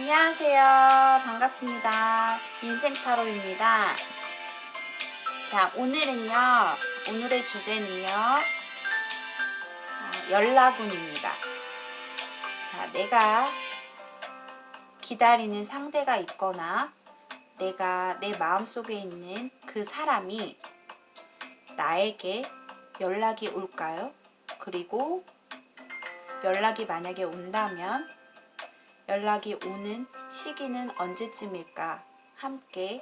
안녕하세요. 반갑습니다. 인생타로입니다. 자, 오늘의 주제는요, 연락운입니다. 자, 내가 기다리는 상대가 있거나 내가 내 마음속에 있는 그 사람이 나에게 연락이 올까요? 그리고 연락이 만약에 온다면 연락이 오는 시기는 언제쯤일까 함께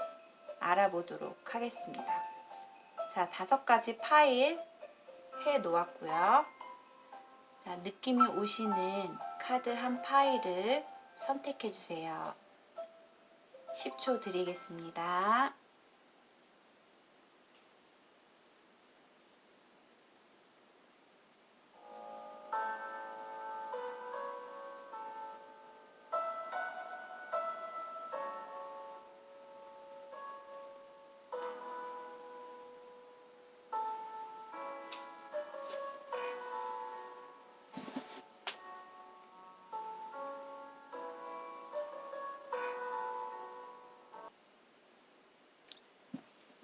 알아보도록 하겠습니다. 자, 5가지 파일 해 놓았고요. 자, 느낌이 오시는 카드 한 파일을 선택해 주세요. 10초 드리겠습니다.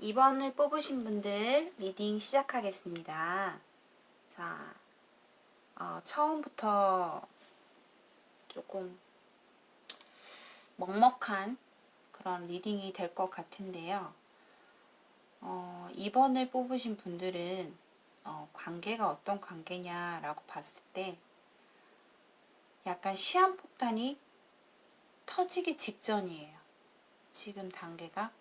(2번을) 뽑으신 분들 리딩 시작하겠습니다. 자, 처음부터 조금 먹먹한 그런 리딩이 될 것 같은데요. 2번을 뽑으신 분들은 관계가 어떤 관계냐라고 봤을 때 약간 시한폭탄이 터지기 직전이에요. 지금 단계가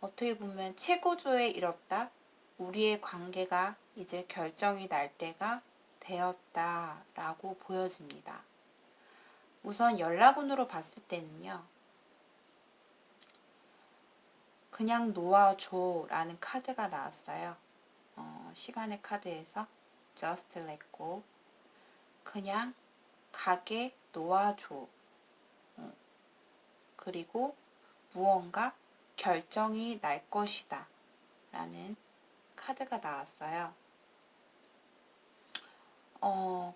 어떻게 보면 최고조에 이뤘다. 우리의 관계가 이제 결정이 날 때가 되었다라고 보여집니다. 우선 연락운으로 봤을 때는요. 그냥 놓아줘 라는 카드가 나왔어요. 시간의 카드에서 Just let go. 그냥 가게 놓아줘. 그리고 무언가 결정이 날 것이다 라는 카드가 나왔어요.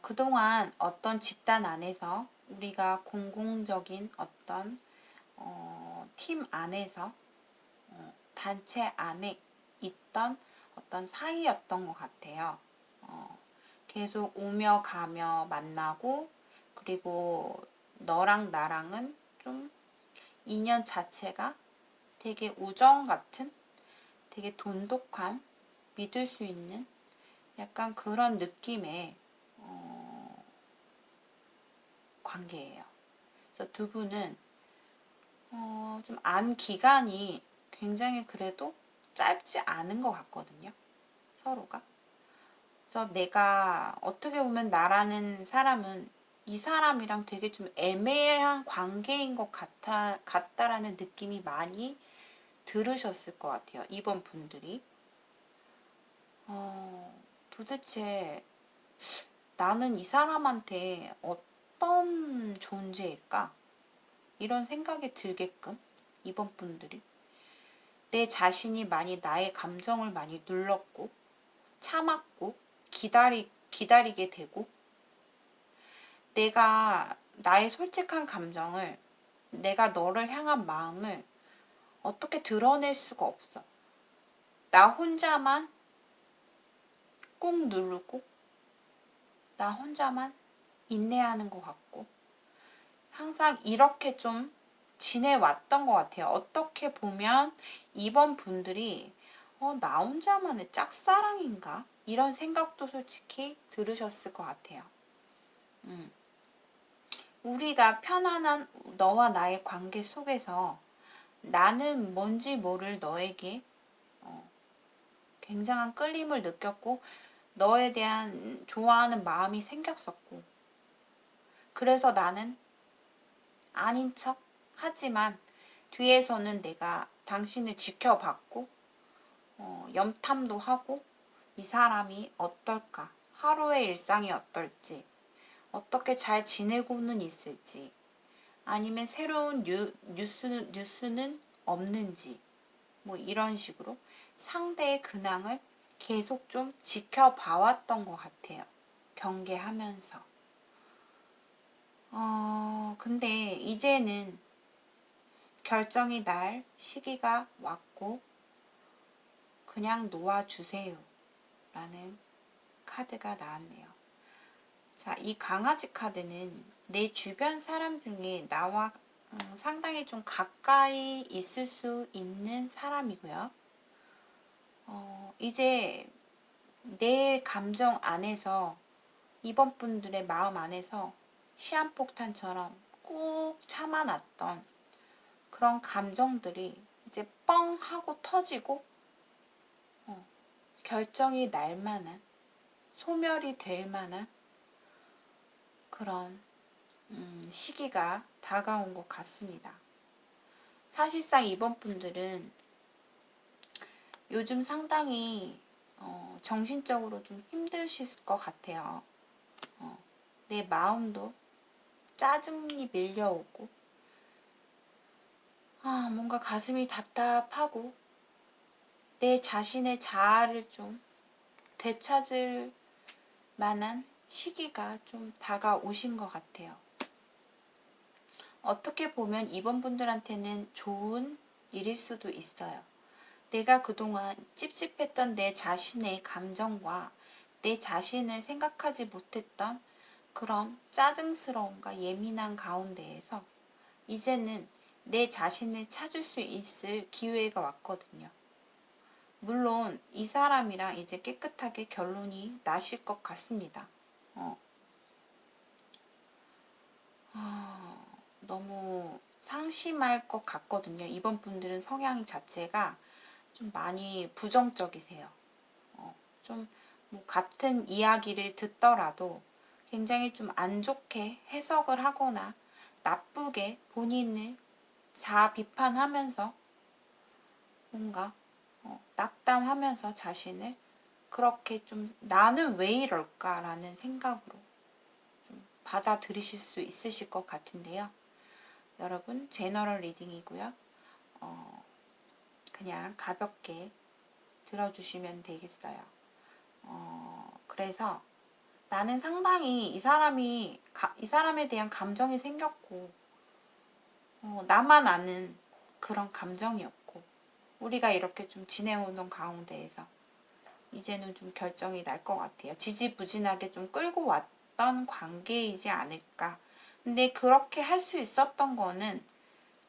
그동안 어떤 집단 안에서 우리가 공공적인 어떤 팀 안에서 단체 안에 있던 어떤 사이였던 것 같아요. 계속 오며 가며 만나고, 그리고 너랑 나랑은 좀 인연 자체가 되게 우정 같은, 되게 돈독한, 믿을 수 있는 약간 그런 느낌의 관계예요. 그래서 두 분은 좀 안 기간이 굉장히 그래도 짧지 않은 것 같거든요. 서로가. 그래서 내가 어떻게 보면 나라는 사람은 이 사람이랑 되게 좀 애매한 관계인 것 같다라는 느낌이 많이 들으셨을 것 같아요. 이번 분들이. 도대체 나는 이 사람한테 어떤 존재일까? 이런 생각이 들게끔 이번 분들이 내 자신이 많이 나의 감정을 많이 눌렀고 참았고 기다리게 되고, 내가 나의 솔직한 감정을, 내가 너를 향한 마음을 어떻게 드러낼 수가 없어. 나 혼자만 꾹 누르고 나 혼자만 인내하는 것 같고 항상 이렇게 좀 지내왔던 것 같아요. 어떻게 보면 이번 분들이 나 혼자만의 짝사랑인가? 이런 생각도 솔직히 들으셨을 것 같아요. 우리가 편안한 너와 나의 관계 속에서 나는 뭔지 모를 너에게 굉장한 끌림을 느꼈고 너에 대한 좋아하는 마음이 생겼었고, 그래서 나는 아닌 척 하지만 뒤에서는 내가 당신을 지켜봤고 염탐도 하고 이 사람이 어떨까, 하루의 일상이 어떨지, 어떻게 잘 지내고는 있을지, 아니면 새로운 뉴스는 없는지, 뭐 이런 식으로 상대의 근황을 계속 좀 지켜봐왔던 것 같아요. 경계하면서. 근데 이제는 결정이 날 시기가 왔고 그냥 놓아주세요 라는 카드가 나왔네요. 자, 이 강아지 카드는 내 주변 사람 중에 나와 상당히 좀 가까이 있을 수 있는 사람이고요. 이제 내 감정 안에서 이번 분들의 마음 안에서 시한폭탄처럼 꾹 참아놨던 그런 감정들이 이제 뻥 하고 터지고 결정이 날 만한, 소멸이 될 만한 그런 시기가 다가온 것 같습니다. 사실상 이번 분들은 요즘 상당히 정신적으로 좀 힘드실 것 같아요. 내 마음도 짜증이 밀려오고 뭔가 가슴이 답답하고 내 자신의 자아를 좀 되찾을 만한 시기가 좀 다가오신 것 같아요. 어떻게 보면 이번 분들한테는 좋은 일일 수도 있어요. 내가 그동안 찝찝했던 내 자신의 감정과 내 자신을 생각하지 못했던 그런 짜증스러움과 예민한 가운데에서 이제는 내 자신을 찾을 수 있을 기회가 왔거든요. 물론 이 사람이랑 이제 깨끗하게 결론이 나실 것 같습니다. 너무 상심할 것 같거든요. 이번 분들은 성향 자체가 좀 많이 부정적이세요. 좀 뭐 같은 이야기를 듣더라도 굉장히 좀 안 좋게 해석을 하거나 나쁘게 본인을 자아 비판하면서 뭔가 낙담하면서 자신을 그렇게 좀 나는 왜 이럴까라는 생각으로 좀 받아들이실 수 있으실 것 같은데요. 여러분 제너럴 리딩이고요. 그냥 가볍게 들어주시면 되겠어요. 그래서 나는 상당히 이 사람에 대한 감정이 생겼고 나만 아는 그런 감정이었고 우리가 이렇게 좀 지내오는 가운데에서 이제는 좀 결정이 날 것 같아요. 지지부진하게 좀 끌고 왔던 관계이지 않을까. 근데 그렇게 할 수 있었던 거는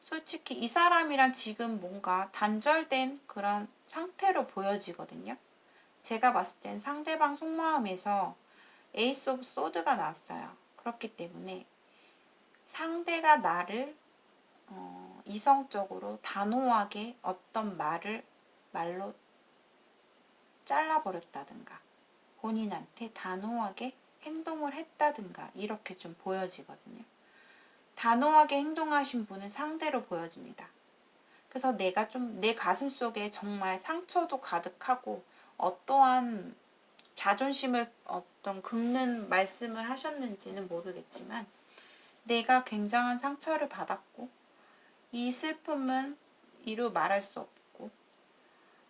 솔직히 이 사람이랑 지금 뭔가 단절된 그런 상태로 보여지거든요. 제가 봤을 땐 상대방 속마음에서 에이스 오브 소드가 나왔어요. 그렇기 때문에 상대가 나를 이성적으로 단호하게 어떤 말로 잘라버렸다든가 본인한테 단호하게 행동을 했다든가 이렇게 좀 보여지거든요. 단호하게 행동하신 분은 상대로 보여집니다. 그래서 내가 좀 내 가슴 속에 정말 상처도 가득하고 어떠한 자존심을 어떤 긁는 말씀을 하셨는지는 모르겠지만 내가 굉장한 상처를 받았고 이 슬픔은 이루 말할 수 없고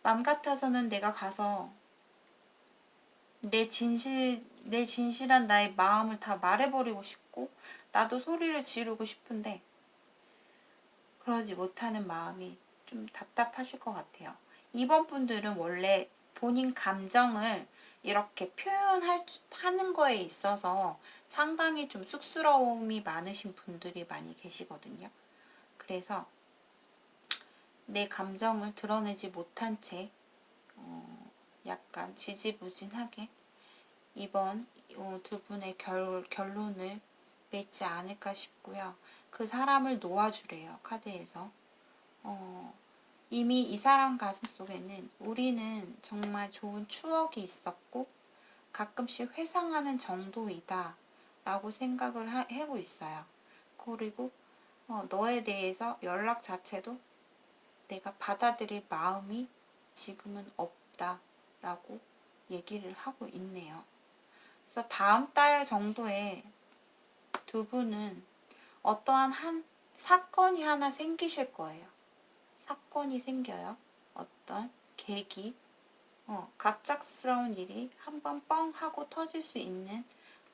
맘 같아서는 내가 가서 내 진실한 나의 마음을 다 말해버리고 싶고 나도 소리를 지르고 싶은데 그러지 못하는 마음이 좀 답답하실 것 같아요. 이번 분들은 원래 본인 감정을 이렇게 표현하는 거에 있어서 상당히 좀 쑥스러움이 많으신 분들이 많이 계시거든요. 그래서 내 감정을 드러내지 못한 채 약간 지지부진하게 이번 두 분의 결론을 맺지 않을까 싶고요. 그 사람을 놓아주래요. 카드에서. 이미 이 사람 가슴 속에는 우리는 정말 좋은 추억이 있었고 가끔씩 회상하는 정도이다 라고 생각을 하고 있어요. 그리고 너에 대해서 연락 자체도 내가 받아들일 마음이 지금은 없다 라고 얘기를 하고 있네요. 그래서 다음 달 정도에 두 분은 어떠한 한 사건이 하나 생기실 거예요. 사건이 생겨요. 어떤 계기, 갑작스러운 일이 한번 뻥 하고 터질 수 있는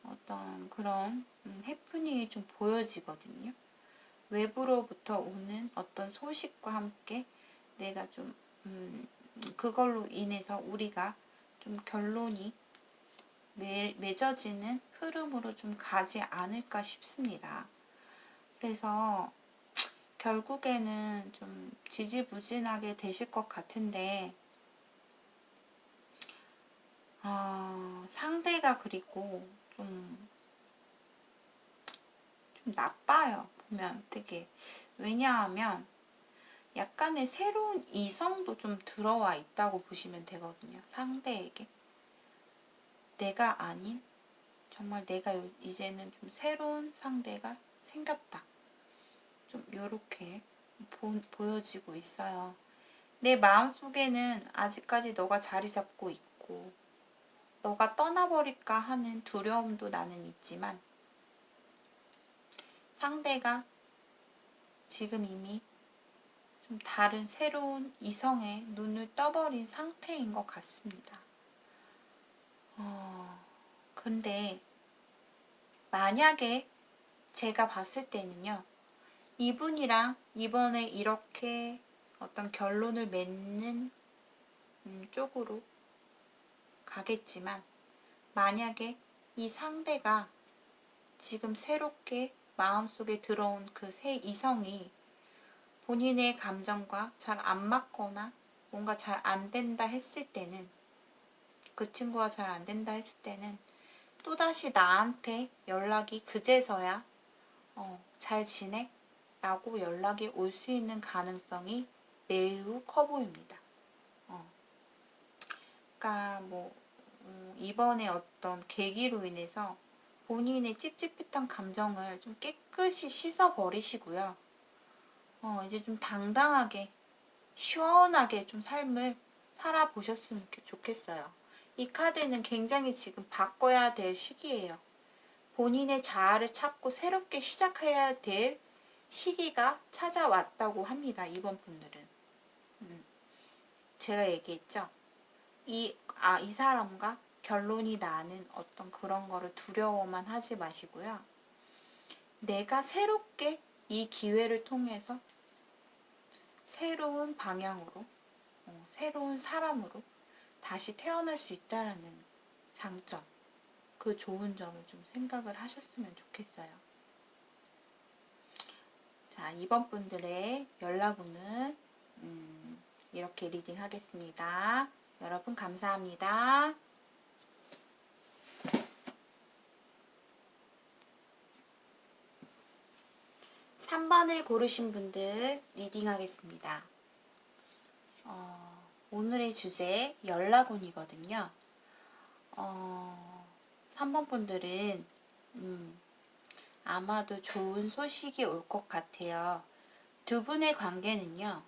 어떤 그런 해프닝이 좀 보여지거든요. 외부로부터 오는 어떤 소식과 함께 내가 좀 그걸로 인해서 우리가 좀 결론이 맺어지는 흐름으로 좀 가지 않을까 싶습니다. 그래서 결국에는 좀 지지부진하게 되실 것 같은데, 상대가 그리고 좀 나빠요. 보면 되게. 왜냐하면 약간의 새로운 이성도 좀 들어와 있다고 보시면 되거든요. 상대에게. 내가 아닌, 정말 내가 이제는 좀 새로운 상대가 생겼다. 좀 요렇게 보여지고 있어요. 내 마음속에는 아직까지 너가 자리 잡고 있고 너가 떠나버릴까 하는 두려움도 나는 있지만, 상대가 지금 이미 좀 다른 새로운 이성에 눈을 떠버린 상태인 것 같습니다. 근데 만약에 제가 봤을 때는요, 이분이랑 이번에 이렇게 어떤 결론을 맺는 쪽으로 가겠지만, 만약에 이 상대가 지금 새롭게 마음속에 들어온 그 새 이성이 본인의 감정과 잘 안 맞거나 뭔가 잘 안 된다 했을 때는, 그 친구가 잘 안 된다 했을 때는 또다시 나한테 연락이 그제서야 잘 지내? 라고 연락이 올 수 있는 가능성이 매우 커 보입니다. 그러니까 이번에 어떤 계기로 인해서 본인의 찝찝했던 감정을 좀 깨끗이 씻어버리시고요. 이제 좀 당당하게 시원하게 좀 삶을 살아보셨으면 좋겠어요. 이 카드는 굉장히 지금 바꿔야 될 시기예요. 본인의 자아를 찾고 새롭게 시작해야 될 시기가 찾아왔다고 합니다. 이번 분들은. 제가 얘기했죠. 이 사람과 결론이 나는 어떤 그런 거를 두려워만 하지 마시고요. 내가 새롭게 이 기회를 통해서 새로운 방향으로, 새로운 사람으로 다시 태어날 수 있다라는 장점, 그 좋은 점을 좀 생각을 하셨으면 좋겠어요. 자, 이번 분들의 연락운은 이렇게 리딩 하겠습니다. 여러분 감사합니다. 3번을 고르신 분들 리딩 하겠습니다. 오늘의 주제 연락운이거든요. 3번 분들은 아마도 좋은 소식이 올 것 같아요. 두 분의 관계는요,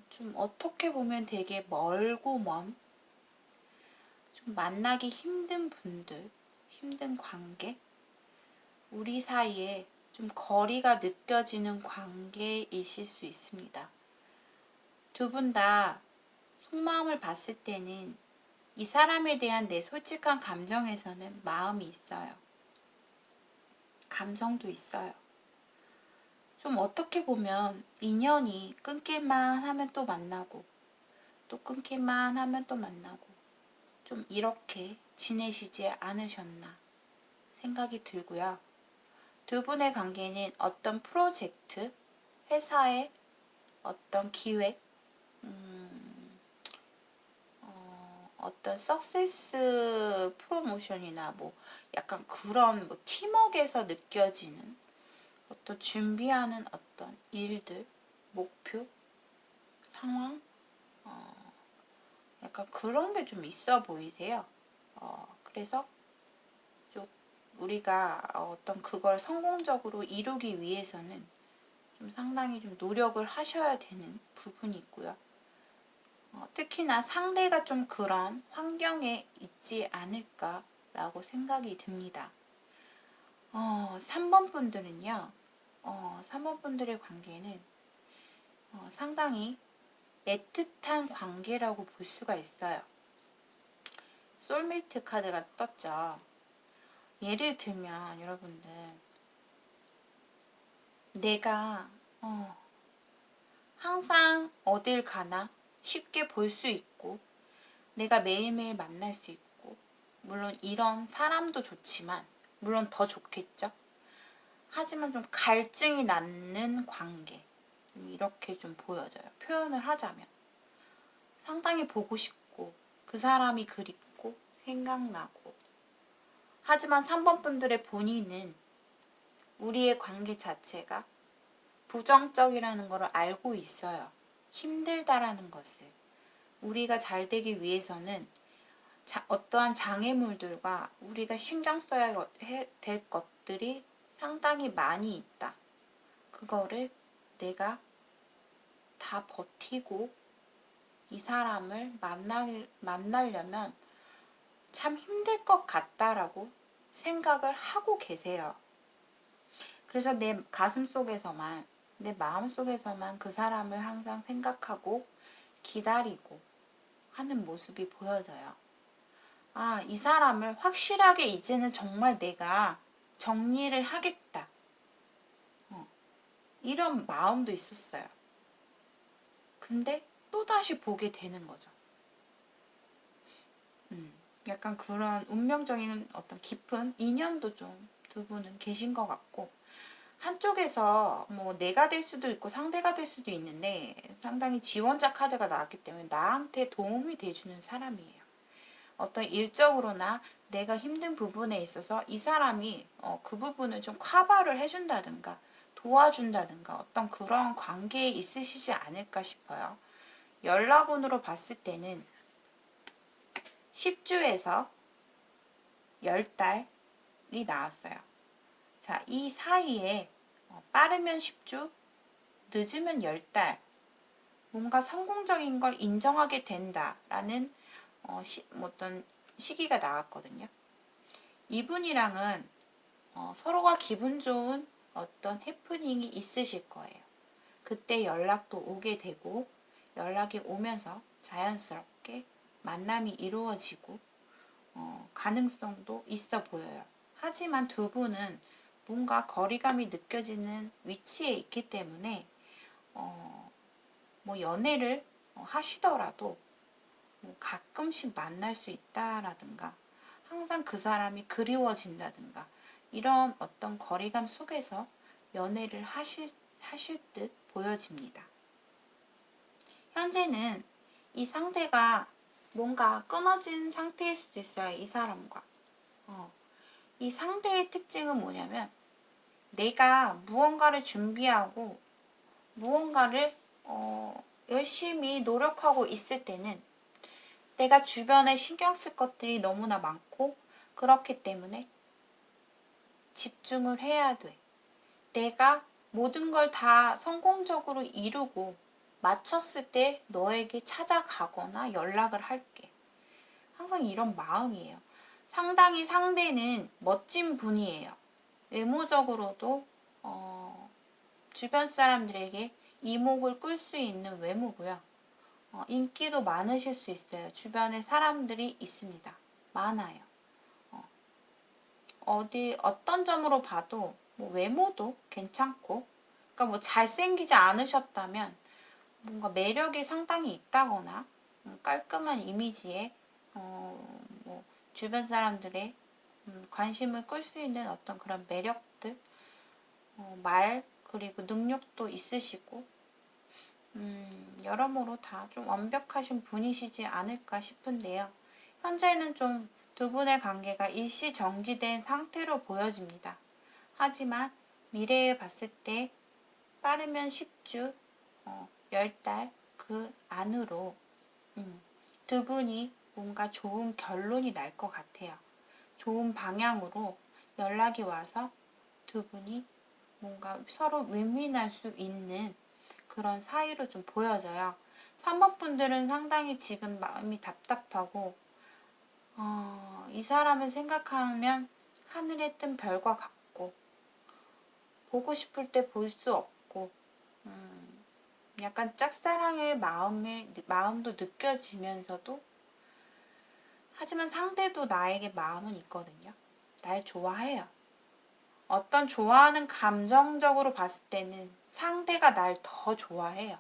좀 어떻게 보면 되게 멀고 먼, 좀 만나기 힘든 분들, 힘든 관계, 우리 사이에 좀 거리가 느껴지는 관계이실 수 있습니다. 두 분 다 속마음을 봤을 때는 이 사람에 대한 내 솔직한 감정에서는 마음이 있어요. 감정도 있어요. 좀 어떻게 보면 인연이 끊길만 하면 또 만나고, 또 끊길만 하면 또 만나고, 좀 이렇게 지내시지 않으셨나 생각이 들고요. 두 분의 관계는 어떤 프로젝트, 회사의 어떤 기획, 어떤 석세스 프로모션이나 약간 그런 팀워크에서 느껴지는 어떤 준비하는 어떤 일들, 목표, 상황, 약간 그런 게 좀 있어 보이세요. 그래서 좀 우리가 어떤 그걸 성공적으로 이루기 위해서는 좀 상당히 좀 노력을 하셔야 되는 부분이 있고요. 특히나 상대가 좀 그런 환경에 있지 않을까라고 생각이 듭니다. 3번 분들은요, 3번 분들의 관계는 상당히 애틋한 관계라고 볼 수가 있어요. 소울메이트 카드가 떴죠. 예를 들면 여러분들 내가 항상 어딜 가나 쉽게 볼 수 있고 내가 매일매일 만날 수 있고 물론 이런 사람도 좋지만 물론 더 좋겠죠. 하지만 좀 갈증이 나는 관계 이렇게 좀 보여져요. 표현을 하자면 상당히 보고 싶고 그 사람이 그립고 생각나고 하지만 3번 분들의 본인은 우리의 관계 자체가 부정적이라는 것을 알고 있어요. 힘들다라는 것을. 우리가 잘 되기 위해서는 어떠한 장애물들과 우리가 신경 써야 될 것들이 상당히 많이 있다. 그거를 내가 다 버티고 이 사람을 만나려면 참 힘들 것 같다라고 생각을 하고 계세요. 그래서 내 가슴 속에서만, 내 마음 속에서만 그 사람을 항상 생각하고 기다리고 하는 모습이 보여져요. 아, 이 사람을 확실하게 이제는 정말 내가 정리를 하겠다. 이런 마음도 있었어요. 근데 또다시 보게 되는 거죠. 약간 그런 운명적인 어떤 깊은 인연도 좀 두 분은 계신 것 같고, 한쪽에서 뭐 내가 될 수도 있고 상대가 될 수도 있는데 상당히 지원자 카드가 나왔기 때문에 나한테 도움이 돼주는 사람이에요. 어떤 일적으로나 내가 힘든 부분에 있어서 이 사람이 그 부분을 좀 커버를 해준다든가 도와준다든가 어떤 그런 관계에 있으시지 않을까 싶어요. 연락운으로 봤을 때는 10주에서 10달이 나왔어요. 자, 이 사이에 빠르면 10주, 늦으면 10달 뭔가 성공적인 걸 인정하게 된다라는 어떤 시기가 나왔거든요. 이분이랑은 서로가 기분 좋은 어떤 해프닝이 있으실 거예요. 그때 연락도 오게 되고 연락이 오면서 자연스럽게 만남이 이루어지고 가능성도 있어 보여요. 하지만 두 분은 뭔가 거리감이 느껴지는 위치에 있기 때문에 뭐 연애를 하시더라도 뭐 가끔씩 만날 수 있다라든가 항상 그 사람이 그리워진다든가 이런 어떤 거리감 속에서 연애를 하실 듯 보여집니다. 현재는 이 상대가 뭔가 끊어진 상태일 수도 있어요. 이 사람과. 이 상대의 특징은 뭐냐면 내가 무언가를 준비하고 무언가를 열심히 노력하고 있을 때는 내가 주변에 신경 쓸 것들이 너무나 많고 그렇기 때문에 집중을 해야 돼. 내가 모든 걸 다 성공적으로 이루고 마쳤을 때 너에게 찾아가거나 연락을 할게. 항상 이런 마음이에요. 상당히 상대는 멋진 분이에요. 외모적으로도 주변 사람들에게 이목을 끌 수 있는 외모고요. 인기도 많으실 수 있어요. 주변에 사람들이 있습니다. 많아요. 어떤 점으로 봐도 뭐 외모도 괜찮고, 그러니까 뭐 잘생기지 않으셨다면 뭔가 매력이 상당히 있다거나 깔끔한 이미지에 뭐 주변 사람들의 관심을 끌 수 있는 어떤 그런 매력들, 말 그리고 능력도 있으시고 여러모로 다 좀 완벽하신 분이시지 않을까 싶은데요. 현재는 좀 두 분의 관계가 일시 정지된 상태로 보여집니다. 하지만 미래에 봤을 때 빠르면 10주, 10달 그 안으로 두 분이 뭔가 좋은 결론이 날 것 같아요. 좋은 방향으로 연락이 와서 두 분이 뭔가 서로 윈윈할 수 있는 그런 사이로 좀 보여져요. 3번 분들은 상당히 지금 마음이 답답하고 이 사람을 생각하면 하늘에 뜬 별과 같고 보고 싶을 때 볼 수 없고 약간 짝사랑의 마음도 느껴지면서도 하지만 상대도 나에게 마음은 있거든요. 날 좋아해요. 어떤 좋아하는 감정적으로 봤을 때는 상대가 날 더 좋아해요.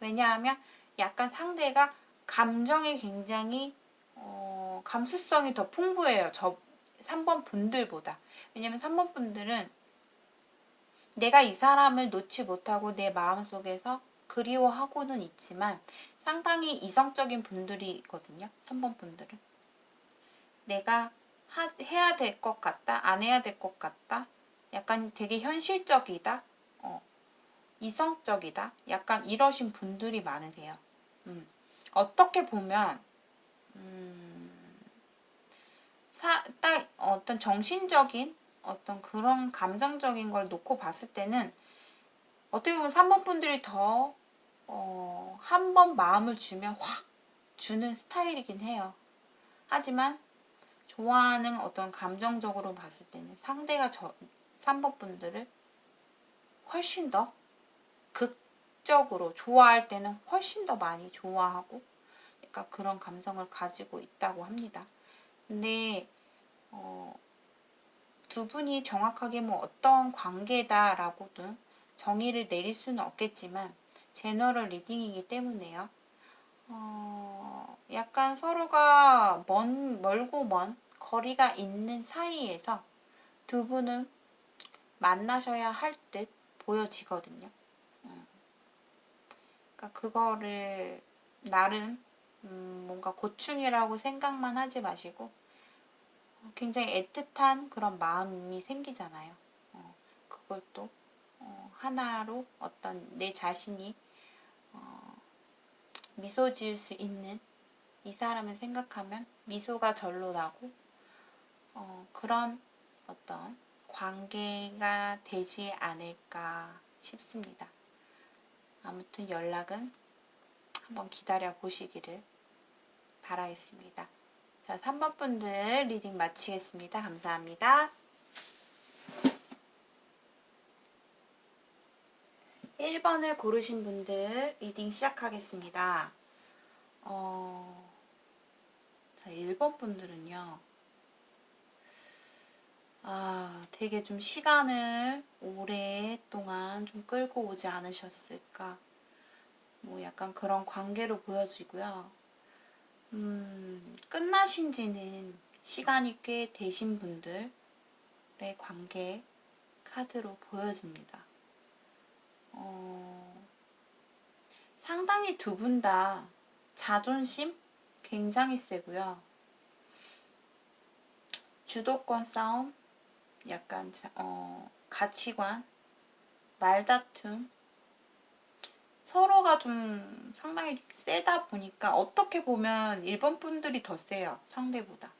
왜냐하면 약간 상대가 감정이 굉장히 감수성이 더 풍부해요. 저 3번 분들보다. 왜냐면 3번 분들은 내가 이 사람을 놓지 못하고 내 마음속에서 그리워하고는 있지만 상당히 이성적인 분들이거든요. 3번 분들은. 내가 해야 될 것 같다, 안 해야 될 것 같다, 약간 되게 현실적이다, 이성적이다, 약간 이러신 분들이 많으세요. 어떻게 보면 딱 어떤 정신적인 어떤 그런 감정적인 걸 놓고 봤을 때는 어떻게 보면 3번 분들이 더 한 번 마음을 주면 확 주는 스타일이긴 해요. 하지만 좋아하는 어떤 감정적으로 봤을 때는 상대가 3번 분들을 훨씬 더 극적으로 좋아할 때는 훨씬 더 많이 좋아하고 약간 그런 감정을 가지고 있다고 합니다. 근데 두 분이 정확하게 뭐 어떤 관계다라고도 정의를 내릴 수는 없겠지만 제너럴 리딩이기 때문에요. 약간 서로가 멀고 먼 거리가 있는 사이에서 두 분은 만나셔야 할 듯 보여지거든요. 그러니까 그거를 나름 뭔가 고충이라고 생각만 하지 마시고 굉장히 애틋한 그런 마음이 생기잖아요. 그걸 또 하나로 어떤 내 자신이 미소 지을 수 있는 이 사람을 생각하면 미소가 절로 나고 그런 어떤 관계가 되지 않을까 싶습니다. 아무튼 연락은 한번 기다려 보시기를 바라겠습니다. 자, 3번 분들 리딩 마치겠습니다. 감사합니다. 1번을 고르신 분들 리딩 시작하겠습니다. 자, 1번 분들은요. 되게 좀 시간을 오랫동안 좀 끌고 오지 않으셨을까. 뭐 약간 그런 관계로 보여지고요. 끝나신 지는 시간이 꽤 되신 분들의 관계 카드로 보여집니다. 상당히 두 분 다 자존심 굉장히 세고요. 주도권 싸움, 약간 가치관, 말다툼, 서로가 좀 상당히 좀 세다 보니까 어떻게 보면 1번 분들이 더 세요. 상대보다.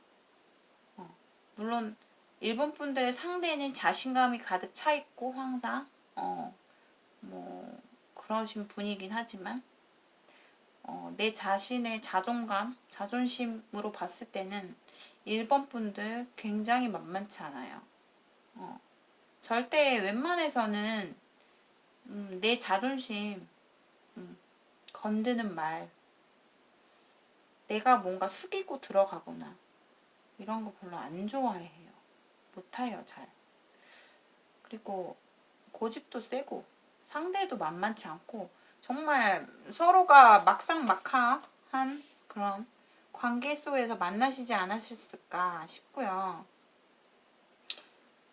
물론 1번 분들의 상대는 자신감이 가득 차 있고 항상 뭐 그러신 분이긴 하지만 내 자신의 자존감, 자존심으로 봤을 때는 1번 분들 굉장히 만만치 않아요. 절대 웬만해서는 내 자존심 건드는 말, 내가 뭔가 숙이고 들어가거나 이런 거 별로 안 좋아해요. 못해요, 잘. 그리고 고집도 세고 상대도 만만치 않고 정말 서로가 막상막하한 그런 관계 속에서 만나시지 않으셨을까 싶고요.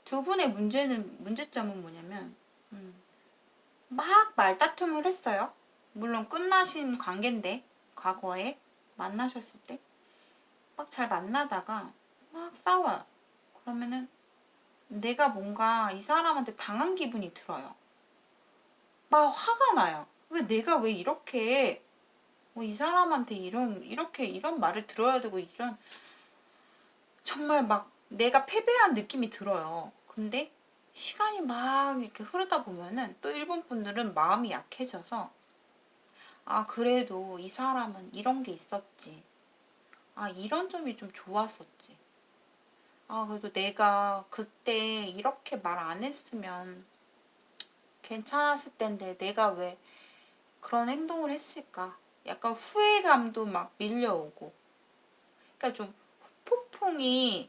두 분의 문제점은 뭐냐면 막 말다툼을 했어요. 물론 끝나신 관계인데 과거에 만나셨을 때 막 잘 만나다가 막 싸워요. 그러면은 내가 뭔가 이 사람한테 당한 기분이 들어요. 막 화가 나요. 내가 왜 이렇게 이 사람한테 이런 말을 들어야 되고 정말 막 내가 패배한 느낌이 들어요. 근데 시간이 막 이렇게 흐르다 보면은 또 일본 분들은 마음이 약해져서 그래도 이 사람은 이런 게 있었지. 이런 점이 좀 좋았었지. 그래도 내가 그때 이렇게 말 안 했으면 괜찮았을 텐데 내가 왜 그런 행동을 했을까? 약간 후회감도 막 밀려오고. 그러니까 좀 폭풍이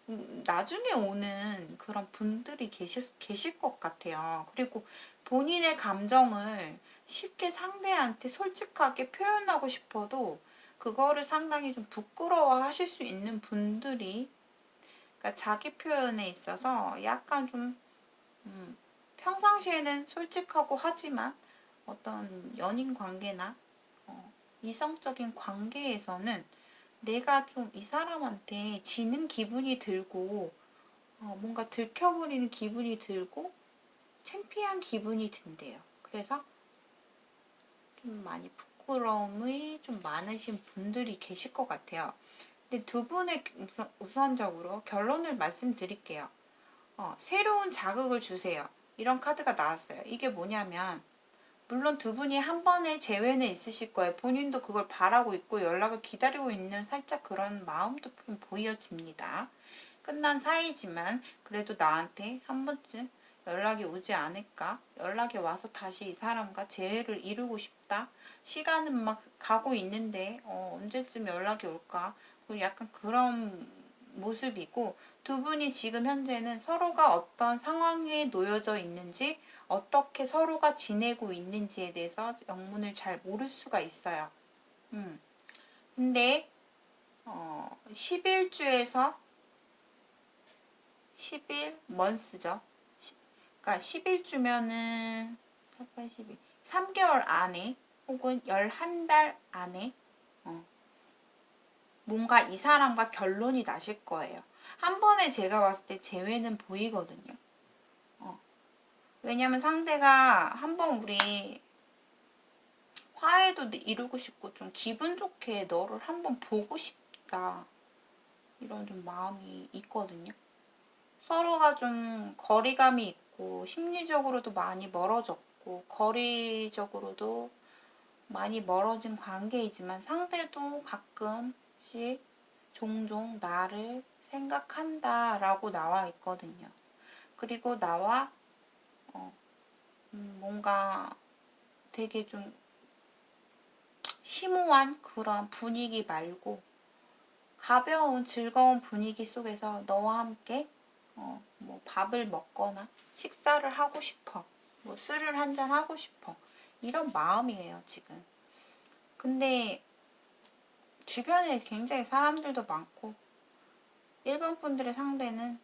나중에 오는 그런 분들이 계실 것 같아요. 그리고 본인의 감정을 쉽게 상대한테 솔직하게 표현하고 싶어도 그거를 상당히 좀 부끄러워 하실 수 있는 분들이, 그러니까 자기 표현에 있어서 약간 좀 평상시에는 솔직하고 하지만 어떤 연인 관계나 이성적인 관계에서는 내가 좀 이 사람한테 지는 기분이 들고 뭔가 들켜버리는 기분이 들고 창피한 기분이 든대요. 그래서 좀 많이 부끄러움이 좀 많으신 분들이 계실 것 같아요. 근데 두 분의 우선적으로 결론을 말씀드릴게요. 새로운 자극을 주세요. 이런 카드가 나왔어요. 이게 뭐냐면 물론 두 분이 한 번의 재회는 있으실 거예요. 본인도 그걸 바라고 있고 연락을 기다리고 있는 살짝 그런 마음도 좀 보여집니다. 끝난 사이지만 그래도 나한테 한 번쯤 연락이 오지 않을까? 연락이 와서 다시 이 사람과 재회를 이루고 싶다. 시간은 막 가고 있는데 언제쯤 연락이 올까? 약간 그런 모습이고, 두 분이 지금 현재는 서로가 어떤 상황에 놓여져 있는지, 어떻게 서로가 지내고 있는지에 대해서 영문을 잘 모를 수가 있어요. 근데 11주에서 11 먼스죠. 그러니까 11주면은 3개월 안에 혹은 11달 안에 뭔가 이 사람과 결론이 나실 거예요. 한 번에 제가 봤을 때 재회는 보이거든요. 왜냐면 상대가 한번 우리 화해도 이루고 싶고 좀 기분 좋게 너를 한번 보고 싶다. 이런 좀 마음이 있거든요. 서로가 좀 거리감이 있고 심리적으로도 많이 멀어졌고 거리적으로도 많이 멀어진 관계이지만 상대도 가끔씩 종종 나를 생각한다 라고 나와 있거든요. 그리고 나와 뭔가 되게 좀 심오한 그런 분위기 말고 가벼운 즐거운 분위기 속에서 너와 함께 뭐 밥을 먹거나 식사를 하고 싶어. 뭐 술을 한잔 하고 싶어. 이런 마음이에요, 지금. 근데 주변에 굉장히 사람들도 많고 일본 분들의 상대는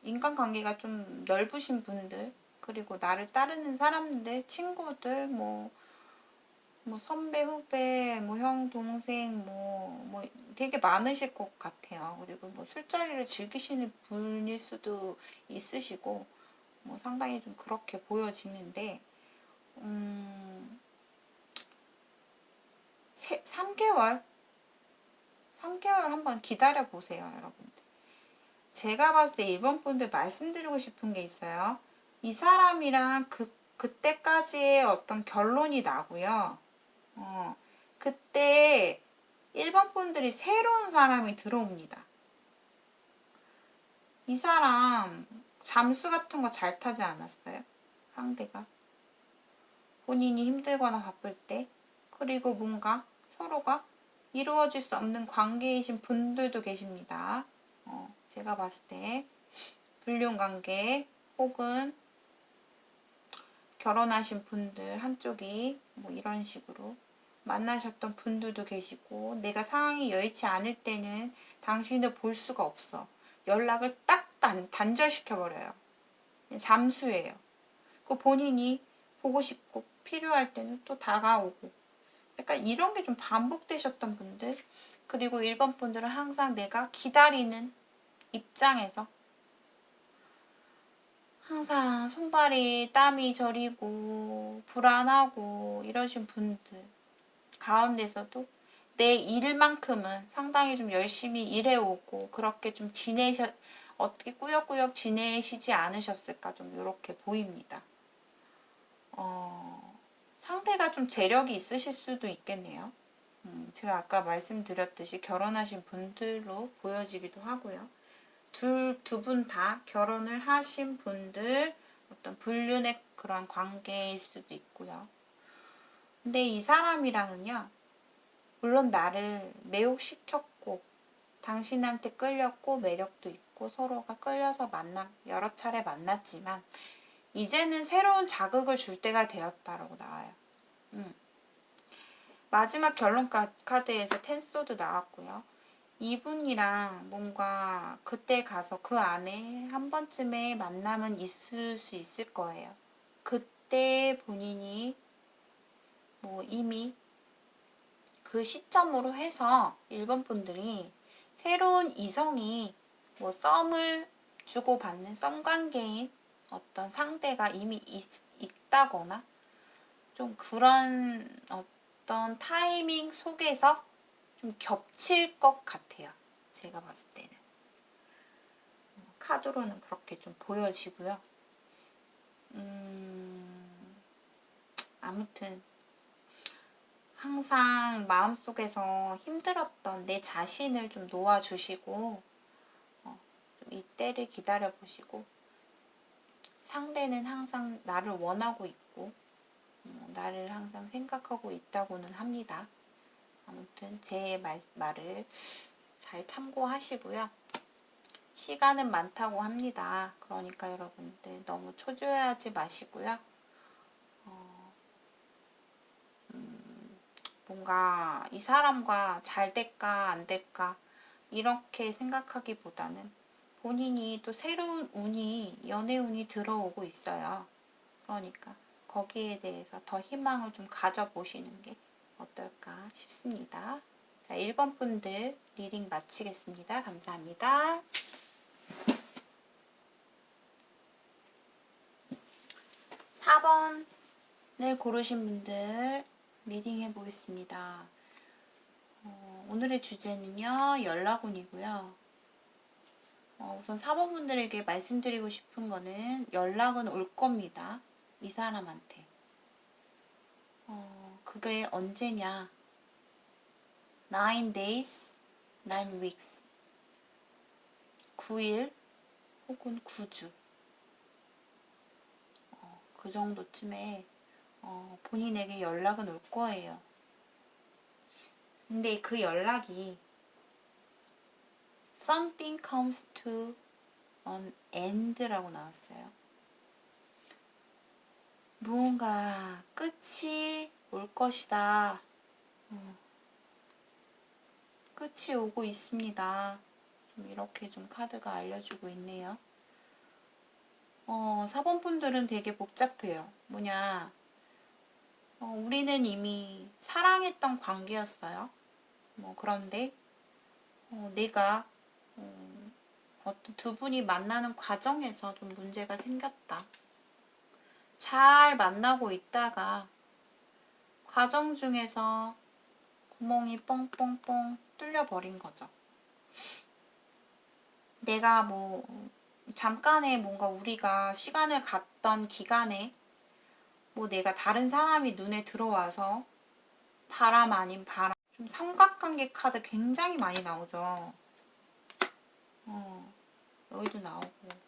인간관계가 좀 넓으신 분들, 그리고 나를 따르는 사람들, 친구들, 뭐 선배, 후배, 뭐 형, 동생, 뭐 되게 많으실 것 같아요. 그리고 뭐 술자리를 즐기시는 분일 수도 있으시고, 뭐 상당히 좀 그렇게 보여지는데, 3개월? 3개월 한번 기다려 보세요, 여러분들. 제가 봤을 때 일본 분들 말씀드리고 싶은 게 있어요. 이 사람이랑 그때까지의 어떤 결론이 나고요. 그때 일본 분들이 새로운 사람이 들어옵니다. 이 사람 잠수 같은 거 잘 타지 않았어요? 상대가. 본인이 힘들거나 바쁠 때. 그리고 뭔가 서로가 이루어질 수 없는 관계이신 분들도 계십니다. 제가 봤을 때 불륜 관계 혹은 결혼하신 분들 한쪽이 뭐 이런 식으로 만나셨던 분들도 계시고, 내가 상황이 여의치 않을 때는 당신을 볼 수가 없어. 연락을 딱 단절시켜버려요. 잠수예요. 그 본인이 보고 싶고 필요할 때는 또 다가오고, 약간 이런 게 좀 반복되셨던 분들, 그리고 일본 분들은 항상 내가 기다리는 입장에서 항상 손발이 땀이 저리고 불안하고 이러신 분들 가운데서도 내 일만큼은 상당히 좀 열심히 일해오고 그렇게 좀 어떻게 꾸역꾸역 지내시지 않으셨을까 좀 이렇게 보입니다. 상대가 좀 재력이 있으실 수도 있겠네요. 제가 아까 말씀드렸듯이 결혼하신 분들로 보여지기도 하고요. 두 분 다 결혼을 하신 분들, 어떤 불륜의 그런 관계일 수도 있고요. 근데 이 사람이랑은요, 물론 나를 매혹시켰고 당신한테 끌렸고 매력도 있고 서로가 끌려서 여러 차례 만났지만 이제는 새로운 자극을 줄 때가 되었다라고 나와요. 마지막 결론 카드에서 텐소드 나왔고요. 이분이랑 뭔가 그때 가서 그 안에 한 번쯤의 만남은 있을 수 있을 거예요. 그때 본인이 뭐 이미 그 시점으로 해서 일본 분들이 새로운 이성이 뭐 썸을 주고받는 썸관계인 어떤 상대가 이미 있다거나 좀 그런 어떤 타이밍 속에서 좀 겹칠 것 같아요. 제가 봤을 때는. 카드로는 그렇게 좀 보여지고요. 아무튼 항상 마음속에서 힘들었던 내 자신을 좀 놓아주시고 좀 이때를 기다려보시고 상대는 항상 나를 원하고 있고 나를 항상 생각하고 있다고는 합니다. 아무튼 제 말을 잘 참고하시고요. 시간은 많다고 합니다. 그러니까 여러분들 너무 초조해하지 마시고요. 뭔가 이 사람과 잘 될까 안 될까 이렇게 생각하기보다는 본인이 또 새로운 연애 운이 들어오고 있어요. 그러니까 거기에 대해서 더 희망을 좀 가져보시는 게 어떨까 싶습니다. 자, 1번 분들 리딩 마치겠습니다. 감사합니다. 4번을 고르신 분들 리딩 해보겠습니다. 오늘의 주제는요, 연락운이고요. 우선 4번 분들에게 말씀드리고 싶은 거는 연락은 올 겁니다. 이 사람한테. 그게 언제냐? 9 days, 9 weeks. 9일 혹은 9주. 그 정도쯤에 본인에게 연락은 올 거예요. 근데 그 연락이 something comes to an end라고 나왔어요. 무언가 끝이 올 것이다. 끝이 오고 있습니다. 좀 이렇게 좀 카드가 알려주고 있네요. 4번 분들은 되게 복잡해요. 뭐냐, 우리는 이미 사랑했던 관계였어요. 그런데 내가 어떤 두 분이 만나는 과정에서 좀 문제가 생겼다. 잘 만나고 있다가 과정 중에서 구멍이 뻥뻥뻥 뚫려버린 거죠. 내가 잠깐의 뭔가 우리가 시간을 갖던 기간에 내가 다른 사람이 눈에 들어와서 바람 아닌 바람. 좀 삼각관계 카드 굉장히 많이 나오죠. 여기도 나오고.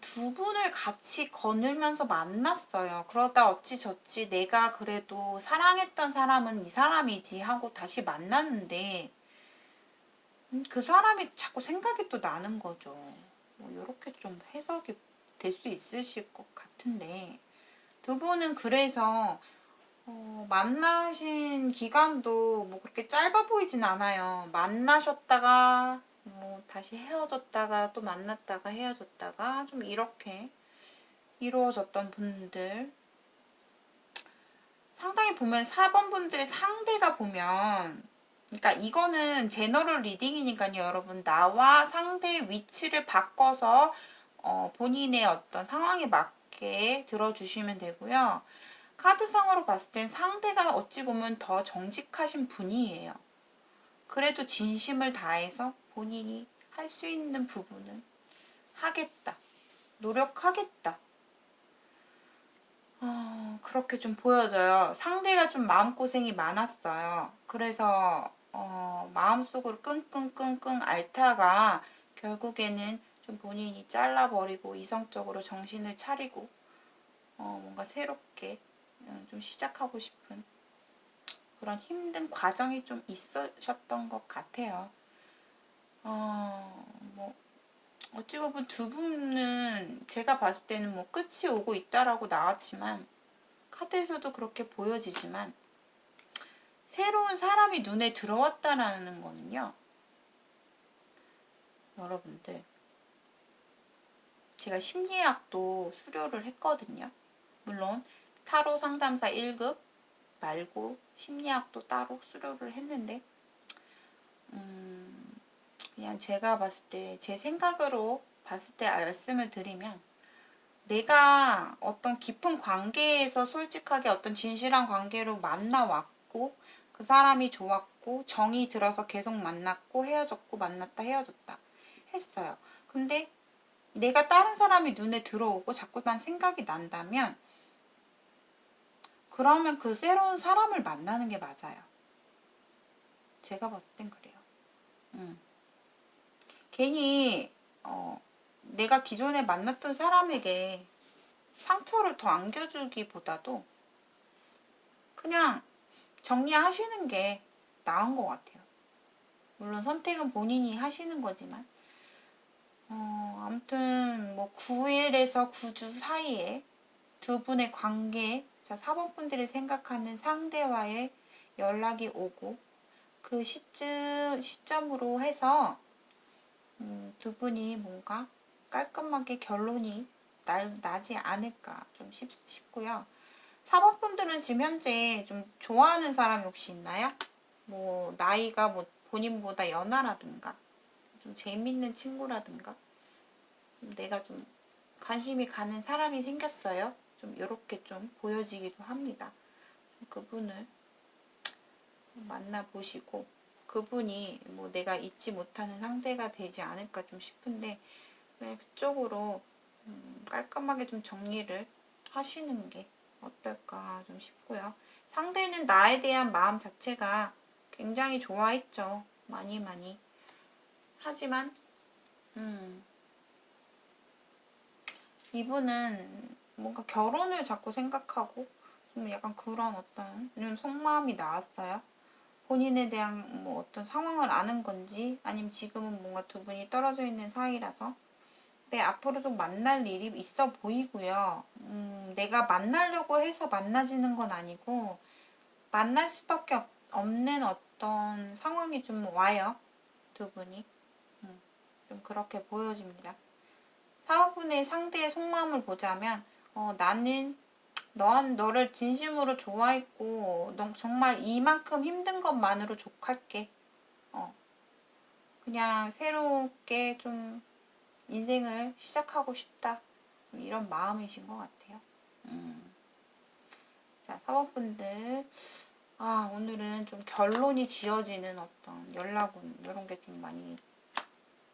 두 분을 같이 거늘면서 만났어요. 그러다 어찌저찌 내가 그래도 사랑했던 사람은 이 사람이지 하고 다시 만났는데 그 사람이 자꾸 생각이 또 나는 거죠. 이렇게 좀 해석이 될 수 있으실 것 같은데 두 분은 그래서 만나신 기간도 그렇게 짧아 보이진 않아요. 만나셨다가 다시 헤어졌다가 또 만났다가 헤어졌다가 좀 이렇게 이루어졌던 분들. 상당히 보면 4번 분들의 상대가 보면, 그러니까 이거는 제너럴 리딩이니까요, 여러분. 나와 상대의 위치를 바꿔서 본인의 어떤 상황에 맞게 들어주시면 되고요. 카드상으로 봤을 땐 상대가 어찌 보면 더 정직하신 분이에요. 그래도 진심을 다해서 본인이 할 수 있는 부분은 하겠다. 노력하겠다. 그렇게 좀 보여져요. 상대가 좀 마음고생이 많았어요. 그래서 마음속으로 끙끙끙끙 앓다가 결국에는 좀 본인이 잘라버리고 이성적으로 정신을 차리고 뭔가 새롭게 좀 시작하고 싶은 그런 힘든 과정이 좀 있으셨던 것 같아요. 뭐 어찌 보면 두 분은 제가 봤을 때는 뭐 끝이 오고 있다라고 나왔지만 카드에서도 그렇게 보여지지만 새로운 사람이 눈에 들어왔다라는 거는요. 여러분들 제가 심리학도 수료를 했거든요. 물론 타로 상담사 1급 말고 심리학도 따로 수료를 했는데 그냥 제가 봤을 때 제 생각으로 봤을 때 말씀을 드리면 내가 어떤 깊은 관계에서 솔직하게 어떤 진실한 관계로 만나왔고 그 사람이 좋았고 정이 들어서 계속 만났고 헤어졌고 만났다 헤어졌다 했어요. 근데 내가 다른 사람이 눈에 들어오고 자꾸만 생각이 난다면 그러면 그 새로운 사람을 만나는 게 맞아요. 제가 봤을 땐 그래요. 괜히 내가 기존에 만났던 사람에게 상처를 더 안겨주기보다도 그냥 정리하시는 게 나은 것 같아요. 물론 선택은 본인이 하시는 거지만 아무튼 뭐 9일에서 9주 사이에 두 분의 관계, 자 4번 분들이 생각하는 상대와의 연락이 오고 그 시점으로 해서 두 분이 뭔가 깔끔하게 결론이 나지 않을까 좀 싶고요. 4번 분들은 지금 현재 좀 좋아하는 사람이 혹시 있나요? 뭐 나이가 뭐 본인보다 연하라든가 좀 재밌는 친구라든가 내가 좀 관심이 가는 사람이 생겼어요. 좀 이렇게 좀 보여지기도 합니다. 그분을 만나보시고 그분이 뭐 내가 잊지 못하는 상대가 되지 않을까 좀 싶은데 그쪽으로 깔끔하게 좀 정리를 하시는 게 어떨까 좀 싶고요. 상대는 나에 대한 마음 자체가 굉장히 좋아했죠. 많이. 하지만 이분은 뭔가 결혼을 자꾸 생각하고 좀 약간 그런 어떤 속마음이 나왔어요. 본인에 대한 뭐 어떤 상황을 아는 건지 아니면 지금은 뭔가 두 분이 떨어져 있는 사이라서 네, 앞으로도 만날 일이 있어 보이고요. 내가 만나려고 해서 만나지는 건 아니고 만날 수밖에 없는 어떤 상황이 좀 와요. 두 분이. 좀 그렇게 보여집니다. 사업분의 상대의 속마음을 보자면 나는 너를 진심으로 좋아했고 너 정말 이만큼 힘든 것만으로 족할게. 그냥 새롭게 좀 인생을 시작하고 싶다. 이런 마음이신 것 같아요. 자, 사업분들. 오늘은 좀 결론이 지어지는 어떤 연락운, 이런 게 좀 많이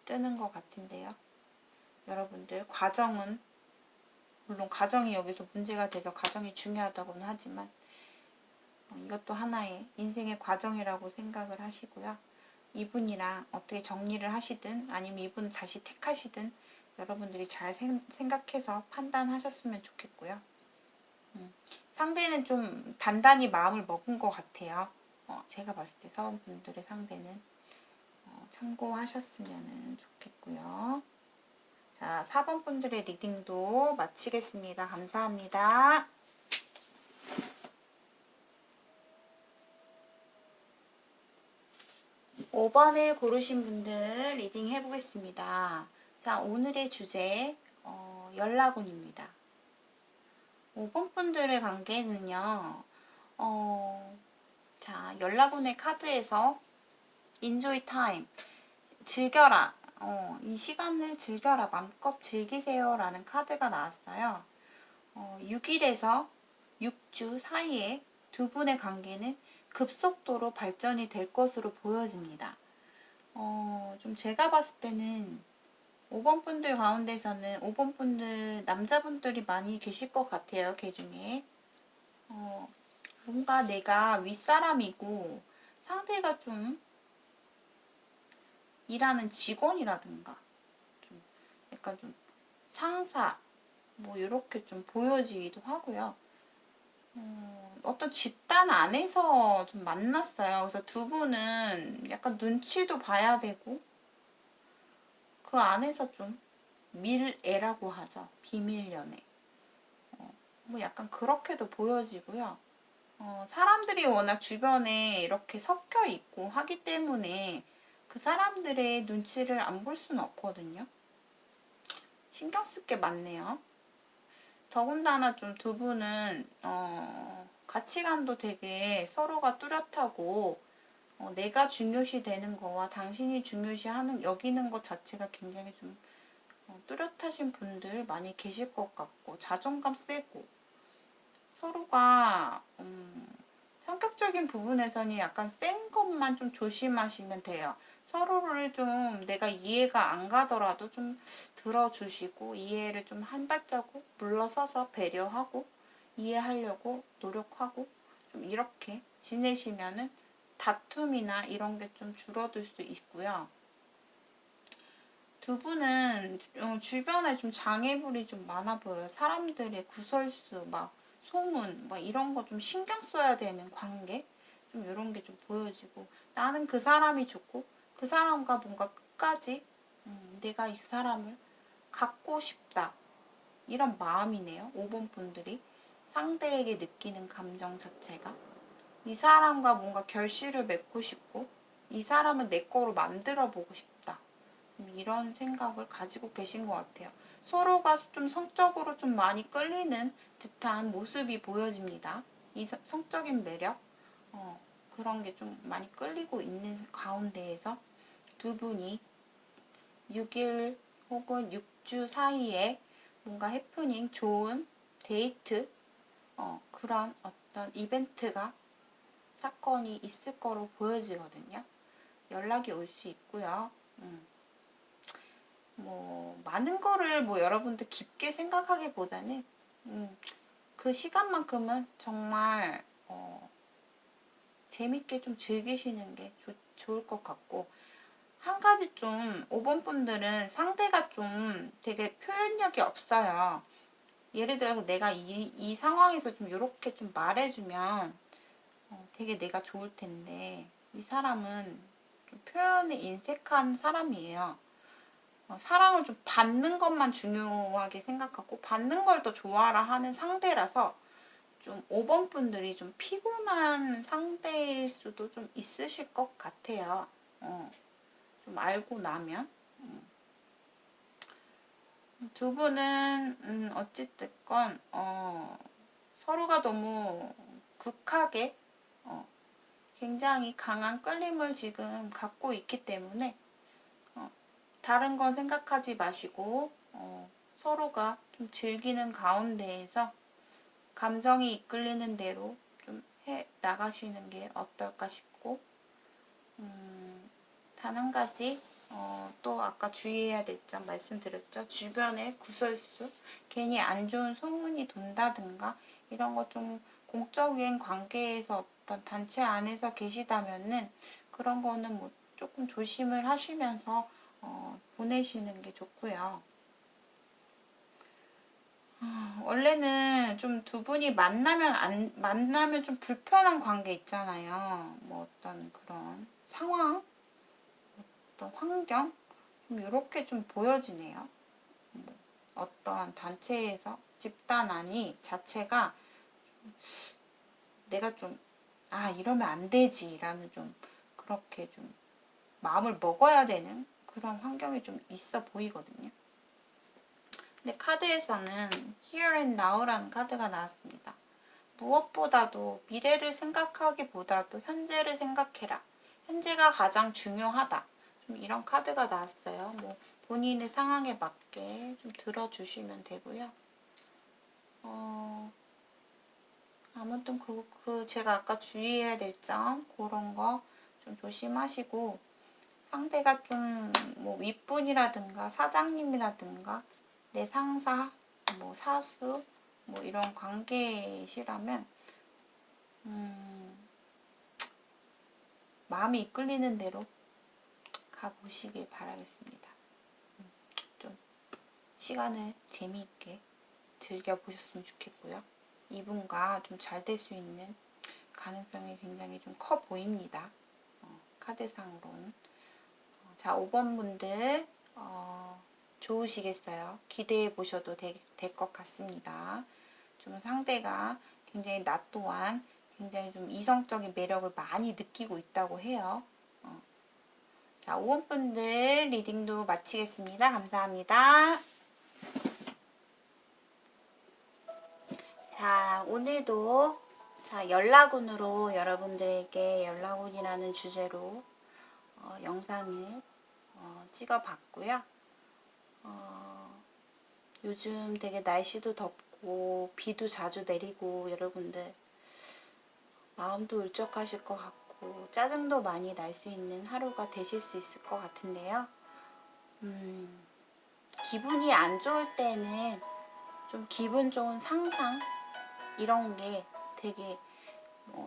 뜨는 것 같은데요. 여러분들, 과정은, 물론 가정이 여기서 문제가 돼서 가정이 중요하다고는 하지만, 이것도 하나의 인생의 과정이라고 생각을 하시고요. 이분이랑 어떻게 정리를 하시든, 아니면 이분을 다시 택하시든, 여러분들이 잘 생각해서 판단하셨으면 좋겠고요. 상대는 좀 단단히 마음을 먹은 것 같아요. 제가 봤을 때 사원분들의 상대는 참고하셨으면 좋겠고요. 자, 4번 분들의 리딩도 마치겠습니다. 감사합니다. 5번을 고르신 분들 리딩 해보겠습니다. 자, 오늘의 주제 연락운입니다. 5번 분들의 관계는요. 자, 연락운의 카드에서 enjoy time, 즐겨라. 이 시간을 즐겨라. 마음껏 즐기세요. 라는 카드가 나왔어요. 6일에서 6주 사이에 두 분의 관계는 급속도로 발전이 될 것으로 보여집니다. 좀 제가 봤을 때는 5번 분들 가운데서는 5번 분들 남자분들이 많이 계실 것 같아요. 그 중에. 뭔가 내가 윗사람이고 상대가 좀 일하는 직원이라든가 좀 약간 좀 상사 뭐 이렇게 좀 보여지기도 하고요. 어떤 집단 안에서 좀 만났어요. 그래서 두 분은 약간 눈치도 봐야 되고 그 안에서 좀 밀애라고 하죠. 비밀 연애. 뭐 약간 그렇게도 보여지고요. 사람들이 워낙 주변에 이렇게 섞여 있고 하기 때문에 그 사람들의 눈치를 안 볼 수는 없거든요. 신경 쓸 게 많네요. 더군다나 좀 두 분은 가치관도 되게 서로가 뚜렷하고 내가 중요시 되는 거와 당신이 중요시 하는 여기는 것 자체가 굉장히 좀 뚜렷하신 분들 많이 계실 것 같고 자존감 세고 서로가 성격적인 부분에서는 약간 센 것만 좀 조심하시면 돼요. 서로를 좀 내가 이해가 안 가더라도 좀 들어주시고 이해를 좀 한 발자국 물러서서 배려하고 이해하려고 노력하고 좀 이렇게 지내시면은 다툼이나 이런 게 좀 줄어들 수 있고요. 두 분은 주변에 좀 장애물이 좀 많아 보여요. 사람들의 구설수, 막 소문, 막 이런 거 좀 신경 써야 되는 관계? 좀 이런 게 좀 보여지고 나는 그 사람이 좋고 그 사람과 뭔가 끝까지 내가 이 사람을 갖고 싶다. 이런 마음이네요. 5번 분들이 상대에게 느끼는 감정 자체가 이 사람과 뭔가 결실을 맺고 싶고 이 사람을 내 거로 만들어 보고 싶다. 이런 생각을 가지고 계신 것 같아요. 서로가 좀 성적으로 좀 많이 끌리는 듯한 모습이 보여집니다. 이 성적인 매력, 그런 게 좀 많이 끌리고 있는 가운데에서 두 분이 6일 혹은 6주 사이에 뭔가 해프닝, 좋은 데이트, 그런 어떤 이벤트가 사건이 있을 거로 보여지거든요. 연락이 올 수 있고요. 뭐 많은 거를 뭐 여러분들 깊게 생각하기보다는 그 시간만큼은 정말 재밌게 좀 즐기시는 게 좋을 것 같고 한 가지 좀 5번 분들은 상대가 좀 되게 표현력이 없어요. 예를 들어서 내가 이 상황에서 좀 이렇게 좀 말해주면 되게 내가 좋을 텐데 이 사람은 좀 표현에 인색한 사람이에요. 사랑을 좀 받는 것만 중요하게 생각하고 받는 걸 더 좋아라 하는 상대라서 좀 5번 분들이 좀 피곤한 상대일 수도 좀 있으실 것 같아요. 좀 알고 나면. 두 분은 어찌됐건 서로가 너무 극하게 굉장히 강한 끌림을 지금 갖고 있기 때문에 다른 건 생각하지 마시고 서로가 좀 즐기는 가운데에서 감정이 이끌리는 대로 좀 해 나가시는 게 어떨까 싶고 단 한 가지 또 아까 주의해야 될 점 말씀드렸죠. 주변에 구설수, 괜히 안 좋은 소문이 돈다든가 이런 거 좀 공적인 관계에서 어떤 단체 안에서 계시다면은 그런 거는 뭐 조금 조심을 하시면서 보내시는 게 좋고요. 원래는 좀 두 분이 만나면 좀 불편한 관계 있잖아요. 뭐 어떤 그런 상황, 어떤 환경, 좀 이렇게 좀 보여지네요. 어떤 단체에서 집단 안이 자체가 내가 좀, 이러면 안 되지, 라는 좀, 그렇게 좀, 마음을 먹어야 되는 그런 환경이 좀 있어 보이거든요. 근데 카드에서는 Here and Now라는 카드가 나왔습니다. 무엇보다도 미래를 생각하기보다도 현재를 생각해라. 현재가 가장 중요하다. 좀 이런 카드가 나왔어요. 뭐 본인의 상황에 맞게 좀 들어주시면 되고요. 아무튼 제가 아까 주의해야 될 점 그런 거 좀 조심하시고 상대가 좀 뭐 윗분이라든가 사장님이라든가 내 상사, 뭐 사수 뭐 이런 관계시라면 마음이 이끌리는 대로 가보시길 바라겠습니다. 좀 시간을 재미있게 즐겨보셨으면 좋겠고요. 이분과 좀 잘 될 수 있는 가능성이 굉장히 좀 커 보입니다. 카드상으로는. 자, 5번 분들 좋으시겠어요. 기대해 보셔도 될 것 같습니다. 좀 상대가 굉장히 나 또한 굉장히 좀 이성적인 매력을 많이 느끼고 있다고 해요. 자, 5번 분들 리딩도 마치겠습니다. 감사합니다. 자, 오늘도 연락운으로 여러분들에게 연락운이라는 주제로 영상을 찍어봤고요. 요즘 되게 날씨도 덥고 비도 자주 내리고 여러분들 마음도 울적하실 것 같고 짜증도 많이 날 수 있는 하루가 되실 수 있을 것 같은데요. 기분이 안 좋을 때는 좀 기분 좋은 상상 이런 게 되게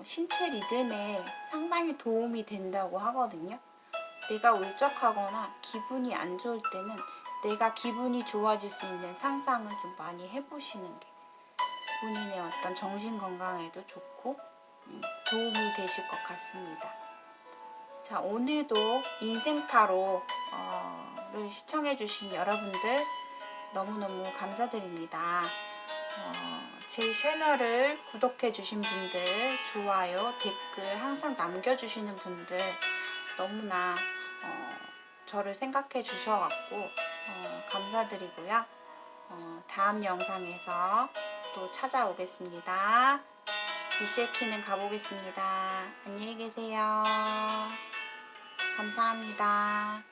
신체 리듬에 상당히 도움이 된다고 하거든요. 내가 울적하거나 기분이 안 좋을 때는 내가 기분이 좋아질 수 있는 상상을 좀 많이 해보시는 게 본인의 어떤 정신 건강에도 좋고 도움이 되실 것 같습니다. 자, 오늘도 인생타로를 시청해주신 여러분들 너무너무 감사드립니다. 제 채널을 구독해주신 분들, 좋아요, 댓글 항상 남겨주시는 분들 너무나 저를 생각해 주셔갖고 감사드리고요. 다음 영상에서 또 찾아오겠습니다. 비쉐키는 가보겠습니다. 안녕히 계세요. 감사합니다.